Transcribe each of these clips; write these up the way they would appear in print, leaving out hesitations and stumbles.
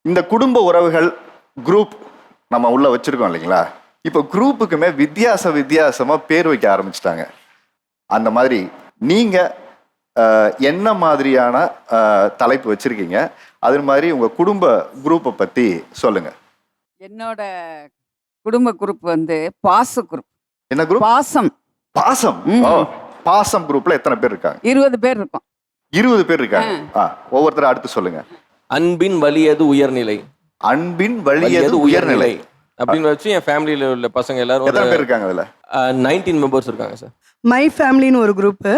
இந்த குடும்ப உறவுகள் குரூப் நம்ம உள்ள வச்சிருக்கோம் இல்லைங்களா? இப்போ குரூப்புக்குமே வித்தியாசமா பேர் வைக்க ஆரம்பிச்சிட்டாங்க. அந்த மாதிரி நீங்க என்ன மாதிரியான தலைப்பு வச்சிருக்கீங்க? அது மாதிரி உங்க குடும்ப குரூப்பை பத்தி சொல்லுங்க. என்னோட குடும்ப குரூப் வந்து பாச குரூப். என்ன குரூப்? பாசம். பாசம். பாசம் குரூப்ல எத்தனை பேர் இருக்காங்க? 20 பேர் இருக்கோம். 20 பேர் இருக்காங்க. ஒவ்வொருத்தரும் அடுத்து சொல்லுங்க. அன்பின் வலியது உயர்நிலை. அன்பின் வலியது உயர்நிலை அப்படின்னு வச்சு என் ஃபேமிலியில உள்ள பசங்க எல்லாரும் எத்தனை பேர் இருக்காங்க அதுல? 19 மெம்பர்ஸ் இருக்காங்க சார். மை ஃபேமிலின்னு ஒரு குரூப்பு.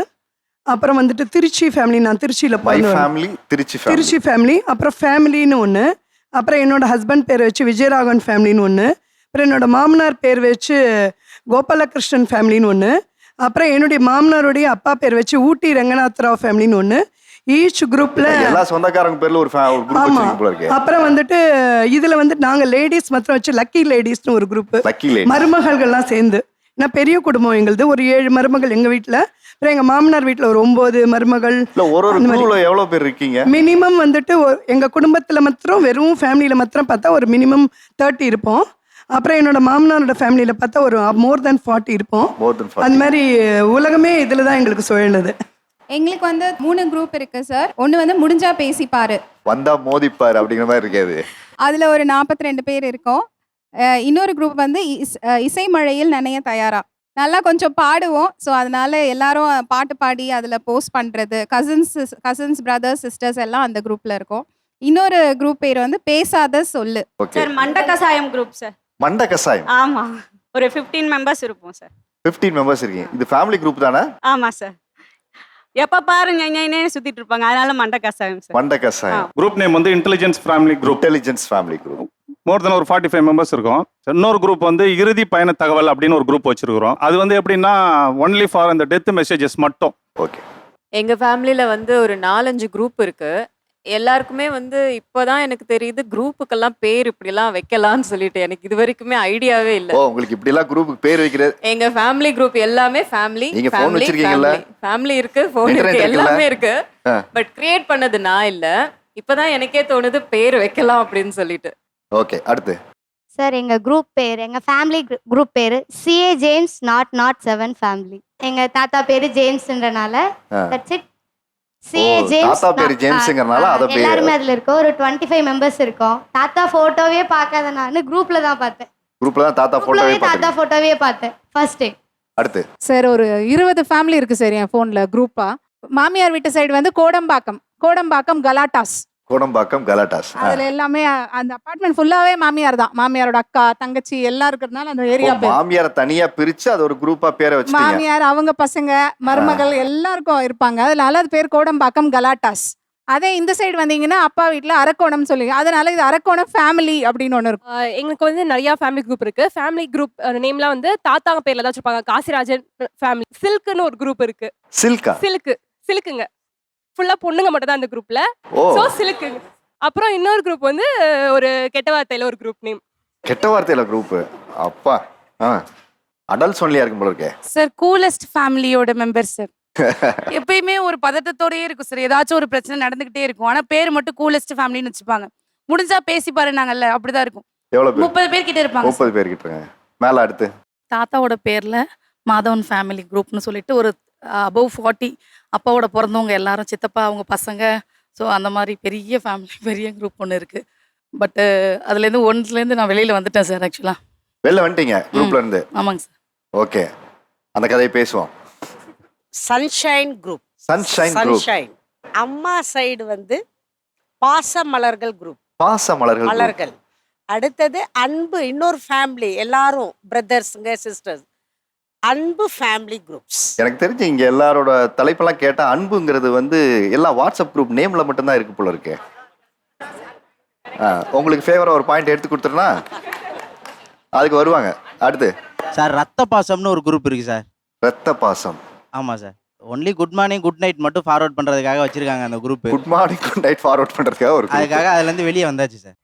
அப்புறம் வந்துட்டு திருச்சி ஃபேமிலி, நான் திருச்சியில் மை ஃபேமிலி, திருச்சி ஃபேமிலி. அப்புறம் ஃபேமிலின்னு ஒன்று. அப்புறம் என்னோட ஹஸ்பண்ட் பேர் வச்சு விஜயராகவன் ஃபேமிலின்னு ஒன்று. அப்புறம் என்னோட மாமனார் பேர் வச்சு கோபாலகிருஷ்ணன் ஃபேமிலின்னு ஒன்று. அப்புறம் என்னுடைய மாமனாருடைய அப்பா பேர் வச்சு ஊட்டி ரங்கநாத்ராவ் ஃபேமிலின்னு ஒன்று. ஈச் குரூப்ல எல்லா சொந்தக்காரங்க பேர்ல ஒரு குரூப் வச்சிருக்கீங்க போல இருக்கு. அப்புறம் வந்துட்டு இதுல வந்து நாங்க லேடிஸ் மாத்திரம் வச்சு லக்கி லேடிஸ்னு ஒரு குரூப். மருமகள்கள்லாம் சேர்ந்து, நான் பெரிய குடும்பம் எங்களுது. ஒரு 7 மருமகள் எங்க வீட்டுல. அப்புறம் எங்க மாமனார் வீட்டுல ஒரு 9 மருமகள். ஒரு குரூப்ல எவ்வளவு பேர் இருக்கீங்க? மினிமம் வந்துட்டு எங்க குடும்பத்துல மாத்திரம் வெறும் ஃபேமிலியில மாத்திரம் பார்த்தா ஒரு மினிமம் 30 இருப்போம். அப்புறம் என்னோட மாமனாரோட ஃபேமிலியில பார்த்தா ஒரு மோர் தென் 40 இருப்போம். அந்த மாதிரி உலகமே இதுலதான் எங்களுக்கு சுழலுது. எங்களுக்கு வந்து 3 குரூப் இருக்கு சார். ஒன்று வந்து முடிஞ்சா பேசிப்பாரு, வந்தா மோதிப்பாரு அப்படிங்கிற மாதிரி இருக்காது. அதில் ஒரு 42 பேர் இருக்கோம். இன்னொரு குரூப் வந்து இசை மழையில் நனைய தயாரா. நல்லா கொஞ்சம் பாடுவோம். ஸோ அதனால எல்லாரும் பாட்டு பாடி அதில் போஸ்ட் பண்ணுறது. கசின்ஸ் பிரதர்ஸ் சிஸ்டர்ஸ் எல்லாம் அந்த குரூப்பில் இருக்கோம். இன்னொரு குரூப் பேர் வந்து பேசாத சொல்லு. சார் மண்ட கசாயம் குரூப் சார். மண்ட கசாயம்? ஆமா, ஒரு 15 மெம்பர்ஸ் இருப்போம் சார். 15 மெம்பர்ஸ் இருக்கீங்க. இது ஃபேமிலி குரூப் தானே? ஆமா சார். எப்ப பாருங்க சுத்திட்டு இருப்பாங்க, அதனால மண்ட கசாயம் சார். மண்ட கசாயம். குரூப் நேம் வந்து intelligence family group. Intelligence family group. More then ஒரு 45 மெம்பர்ஸ் இருக்கும். இன்னொரு குரூப் வந்து இறுதி பயண தகவல் அப்படின்னு ஒரு குரூப் வச்சிருக்கிறோம். அது வந்து எப்படின்னா ஒன்லி ஃபார் அந்த டெத் மெசேஜஸ் மட்டும். ஓகே. எங்க ஃபேமிலியில வந்து ஒரு 4-5 குரூப் இருக்கு. எல்லாருக்குமே வந்து இப்போதான் எனக்கு தெரியுது குரூப்புக்கெல்லாம் பேர் இப்படிலாம் வைக்கலாம்னு சொல்லிட்டு. எனக்கு இது வரைக்குமே ஐடியாவே இல்ல. உங்களுக்கு இப்படி எல்லாம் குரூப்புக்கு பேர் வைக்கிறது? எங்க ஃபேமிலி குரூப் எல்லாமே ஃபேமிலி. நீங்க ஃபோன் வச்சிருக்கீங்கல்ல? ஃபேமிலி இருக்கு, ஃபோன் இருக்கு, எல்லாமே இருக்கு. பட் கிரியேட் பண்ணது நான் இல்ல. இப்பதான் எனக்கே தோணுது பேர் வைக்கலாம் அப்படின்னு சொல்லிட்டு. ஓகே, அடுத்து சார் எங்க குரூப் பேர், எங்க ஃபேமிலி குரூப் பேரு CA ஜேம்ஸ் நாட் 7 ஃபேமிலி. எங்க தாத்தா பேரு ஜேம்ஸ்ன்றனால தட்ஸ் இட். CA James. தாத்தா பேரு ஜேம்ஸ்ங்கறனால அத பேர். எல்லாரும் அதுல இருக்கோம். ஒரு 25 மெம்பர்ஸ் இருக்கோம். தாத்தா போட்டோவே பார்க்காத நான் குரூப்ல தான் பார்த்தேன். குரூப்ல தான் தாத்தா போட்டோவே பார்த்தேன் ஃபர்ஸ்ட் டைம். அடுத்து சார் ஒரு 20 ஃபேமிலி இருக்கு சார் என் ஃபோன்ல குரூப்பா. மாமியார் வீட்டு சைடு வந்து கோடம்பாக்கம் கலாட்டாஸ். அதுல எல்லாமே அந்த அபார்ட்மெண்ட் ஃபுல்லாவே மாமியார் தான். மாமியாரோட அக்கா தங்கச்சி எல்லாம் இருக்கிறதுனால அந்த ஏரியா பேர். மாமியார தனியா பிரிச்சு அது ஒரு குரூப்பா பேரை வச்சிட்டீங்க. மாமியார், அவங்க பசங்க, மருமகள் எல்லாருக்கும் இருப்பாங்க. அதனால அது பேர் கோடம்பாக்கம் கலாட்டாஸ். அதே இந்த சைடு வந்தீங்கன்னா அப்பா வீட்டுல அரக்கோணம் சொல்லி, அதனால இது அரக்கோணம் ஃபேமிலி அப்படின்னு ஒண்ணு இருக்கும். எங்களுக்கு வந்து நிறைய ஃபேமிலி குரூப் இருக்கு. ஃபேமிலி குரூப் நேம்லாம் வந்து தாத்தாங்க பேர்ல தான் வச்சிருப்பாங்க. காசிராஜன் ஃபேமிலி. சில்க்னு ஒரு குரூப் இருக்கு. சில்க்குங்க ஃபுல்லா பொண்ணுங்க மட்டும் தான் அந்த குரூப்ல. சோ சில்க்குங்க. அப்புறம் இன்னொரு குரூப் வந்து ஒரு கெட்ட வார்த்தையில ஒரு குரூப் நேம். கெட்ட வார்த்தையில குரூப். அப்பா அடல்ட்ஸ் ஒன்லியா இருக்கும் போல இருக்கே. சார் கூலஸ்ட் ஃபேமிலியோட மெம்பர் சார். எப்பயுமே ஒரு பதட்டத்தோடயே இருக்கும் சார். ஏதாச்சும் ஒரு பிரச்சனை நடந்துகிட்டே இருக்கும். ஆனா பேர் மட்டும் கூலஸ்ட் ஃபேமிலின்னு வச்சுப்பாங்க. முடிஞ்சா பேசி பாருனாங்கல்ல, அப்படிதான் இருக்கும். எவ்வளவு பேர்? 30 பேர் கிட்ட இருப்பாங்க. 30 பேர் கிட்ட. மேல அடுத்து தாத்தாவோட பேர்ல மாதவன் ஃபேமிலி குரூப்னு சொல்லிட்டு ஒரு above 40 அப்பாவோட பிறந்தவங்க எல்லாரும், சித்தப்பா, அவங்க பசங்க. ஸோ அந்த மாதிரி பெரிய ஃபேமிலி, பெரிய குரூப் ஒன்று இருக்கு. பட் அதுலேருந்து ஒன்றுலேருந்து நான் வெளியில வந்துட்டேன் சார். ஆக்சுவலா வெளில வந்துட்டீங்க குரூப்ல இருந்து? ஆமாங்க சார். ஓகே, அந்த கதையை பேசுவோம். Sunshine group. சன்ஷைன். அம்மா சைடு வந்து பாசமலர்கள் குரூப். மலர்கள். அடுத்தது அன்பு, இன்னொரு ஃபேமிலி, எல்லாரும் பிரதர்ஸுங்க சிஸ்டர்ஸ். அன்பு ஃபேமிலி குரூப்ஸ். எனக்கு தெரிஞ்சு இங்க எல்லாரோட தலைப்பெல்லாம் கேட்டா அன்புங்கிறது வந்து எல்லா வாட்ஸ்அப் குரூப் நேம்ல மட்டும்தான் இருக்கு போல இருக்கு. உங்களுக்கு ஃபேவரா ஒரு பாயிண்ட் எடுத்து கொடுத்துருனா அதுக்கு வருவாங்க. அடுத்து சார் ரத்த பாசம்னு ஒரு குரூப் இருக்கு சார். ரத்த பாசம். ஆமா sir. Only good morning good night மட்டும் ஃபார்வர்ட் பண்றதுக்காக வச்சிருக்காங்க அந்த group. Good morning good night forward பண்றதுக்காக ஒரு, அதுக்காக அதுல இருந்து வெளியே வந்தாச்சு சார்.